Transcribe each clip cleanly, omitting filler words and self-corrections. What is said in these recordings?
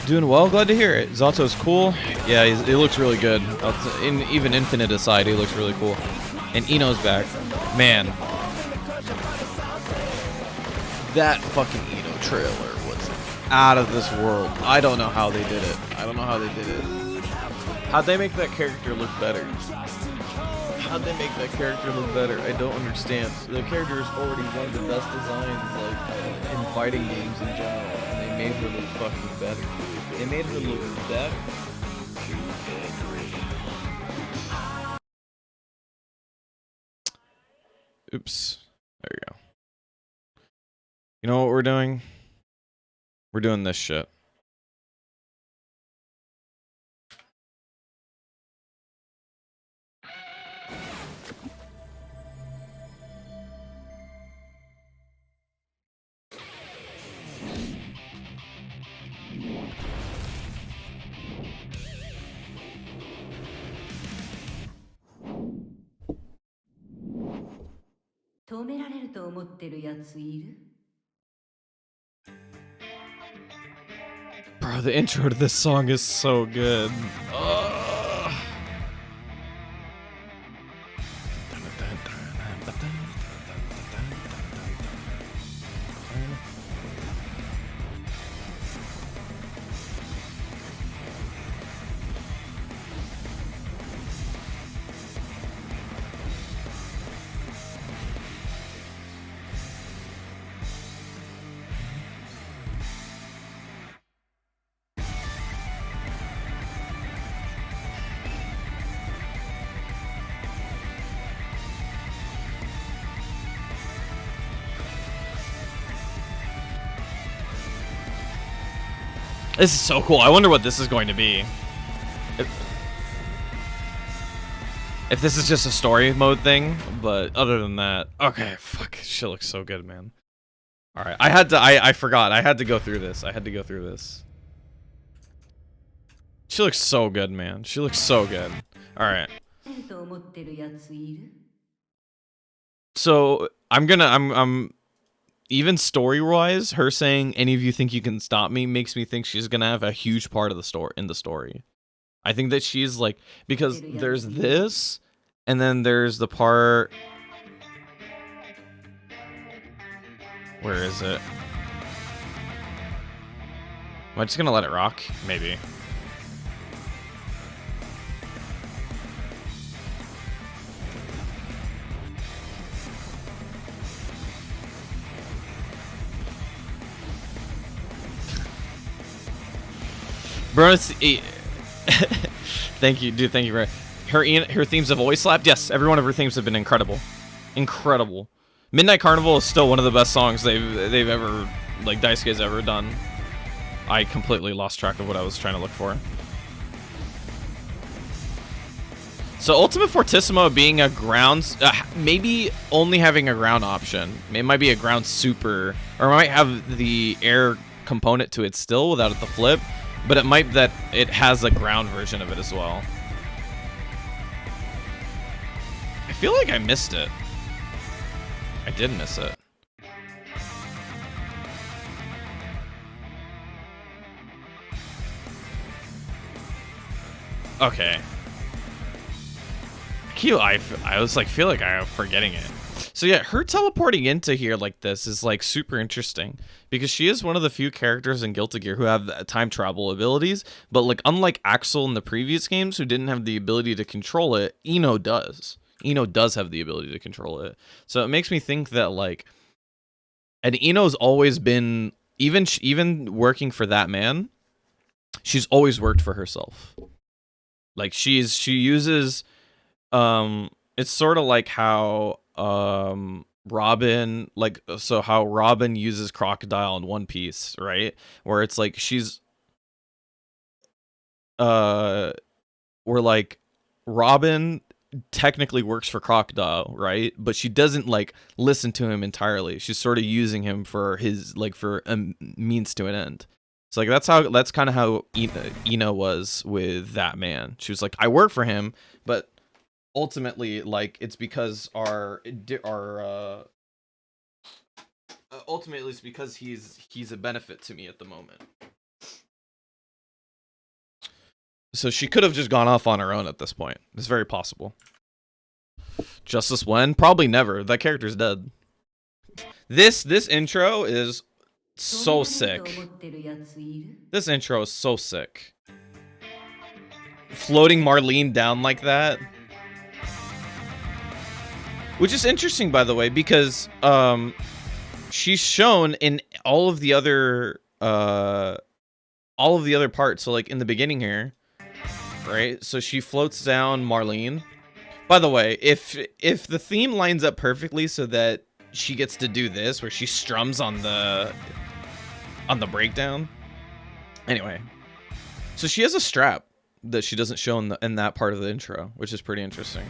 Doing well, glad to hear it. Zato's cool. Yeah, he looks really good. Even Infinite aside, he looks really cool. And Ino's back. Man. That fucking Ino trailer was out of this world. I don't know how they did it. How'd they make that character look better? I don't understand. The character is already one of the best designs, like, in fighting games in general. And they made her look fucking better. Oops. There you go. You know what we're doing? We're doing this shit. Bro, the intro to this song is so good. This is so cool. I wonder what this is going to be. If this is just a story mode thing, but other than that, okay, fuck, shit looks so good, man. All right, I forgot. I had to go through this. She looks so good, man. She looks so good. All right. So I'm even story-wise, her saying any of you think you can stop me makes me think she's gonna have a huge part of the story in the story. I think that she's like, because there's this, and then there's the part. Where is it? Am I just gonna let it rock? Maybe. Bro, thank you, dude. Thank you, bro. Her themes have always slapped. Yes, every one of her themes have been incredible, incredible. Midnight Carnival is still one of the best songs they've ever, like, Daisuke's ever done. I completely lost track of what I was trying to look for. So Ultimate Fortissimo being a ground, maybe only having a ground option. It might be a ground super, or it might have the air component to it still without the flip. But it might that it has a ground version of it as well. I feel like I missed it. I did miss it. Okay. I was like, feel like I'm forgetting it. So yeah, her teleporting into here like this is like super interesting because she is one of the few characters in Guilty Gear who have time travel abilities, but like unlike Axel in the previous games who didn't have the ability to control it, Ino does. Ino does have the ability to control it. So it makes me think that like, and Ino's always been, even working for that man, she's always worked for herself. Like she uses, it's sort of like how Robin, like, so how Robin uses Crocodile in One Piece, right? Where it's like she's where like Robin technically works for Crocodile, right? But she doesn't like listen to him entirely. She's sort of using him for his, like, for a means to an end. So like that's kind of how Ino was with that man. She was like, I work for him, but ultimately, like, it's because ultimately it's because he's a benefit to me at the moment. So she could have just gone off on her own at this point. It's very possible. Justice when? Probably never. That character's dead. This intro is so sick. This intro is so sick. Floating Marlene down like that. Which is interesting, by the way, because she's shown in all of the other parts. So like in the beginning here, right? So she floats down Marlene. By the way, if the theme lines up perfectly so that she gets to do this where she strums on the breakdown. Anyway, so she has a strap that she doesn't show in that part of the intro, which is pretty interesting.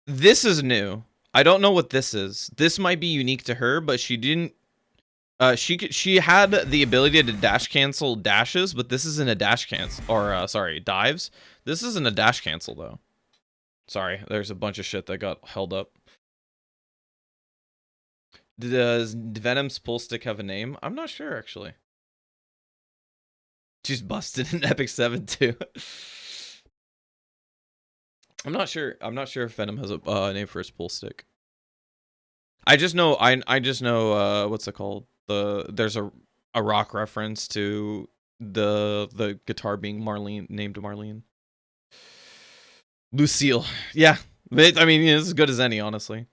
This is new. I don't know what this is. This might be unique to her, but she didn't. She had the ability to dash cancel dashes, but this isn't a dash cancel, or sorry, dives. This isn't a dash cancel though. Sorry, there's a bunch of shit that got held up. Does Venom's pull stick have a name? I'm not sure actually. She's busted in Epic 7 too. I'm not sure. I'm not sure if Venom has a name for his pull stick. I just know. I just know. What's it called? There's a rock reference to the guitar being named Marlene. Lucille. Yeah. I mean, it's as good as any, honestly.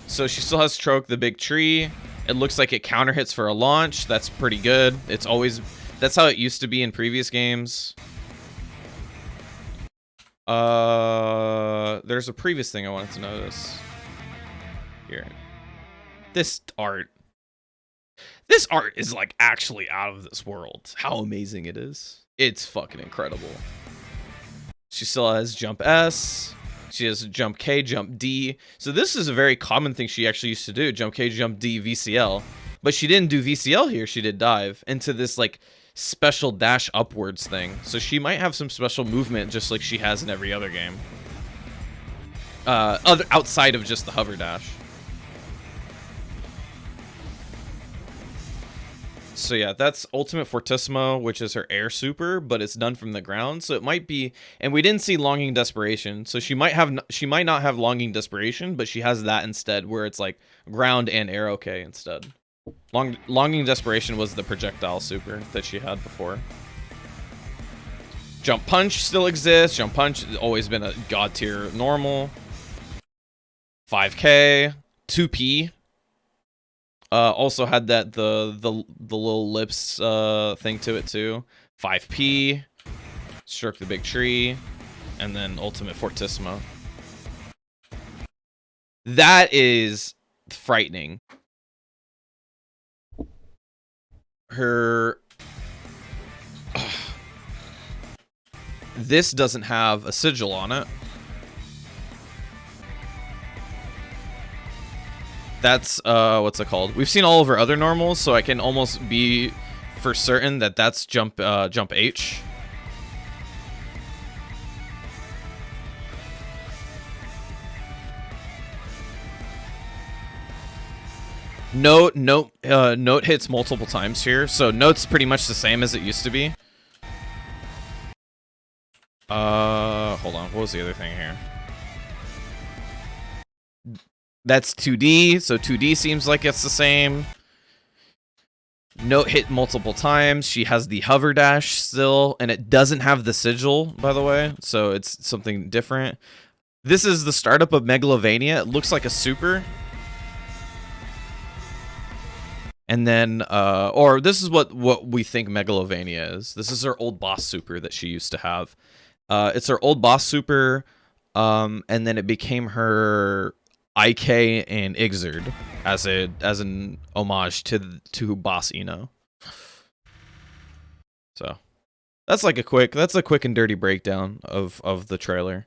So she still has Stroke the big tree. It looks like it counter hits for a launch. That's pretty good. It's always... That's how it used to be in previous games. There's a previous thing I wanted to notice. Here. This art. This art is like actually out of this world. How amazing it is. It's fucking incredible. She still has jump S. She has jump K, jump D. So this is a very common thing she actually used to do. Jump K, jump D, VCL. But she didn't do VCL here. She did dive into this like special dash upwards thing. So she might have some special movement just like she has in every other game. Outside of just the hover dash. So yeah, that's Ultimate Fortissimo, which is her air super, but it's done from the ground. So it might be, and we didn't see Longing Desperation. So she might not have Longing Desperation, but she has that instead, where it's like ground and air okay instead. Longing Desperation was the projectile super that she had before. Jump Punch still exists. Jump Punch has always been a god tier normal. 5K, 2P. Also had that the little lips thing to it too. 5P, Stroke the big tree, and then Ultimate Fortissimo. That is frightening. This doesn't have a sigil on it. That's what's it called? We've seen all of her other normals, so I can almost be for certain that that's jump H. Note hits multiple times here, so Note's pretty much the same as it used to be. Hold on, what was the other thing here? That's 2D, so 2D seems like it's the same. Note hit multiple times. She has the hover dash still, and it doesn't have the sigil, by the way, so it's something different. This is the startup of Megalovania. It looks like a super. And then, or this is what we think Megalovania is. This is her old boss super that she used to have. It's her old boss super, and then it became her IK and Ixerd as an homage to Boss Eno. So that's a quick and dirty breakdown of the trailer.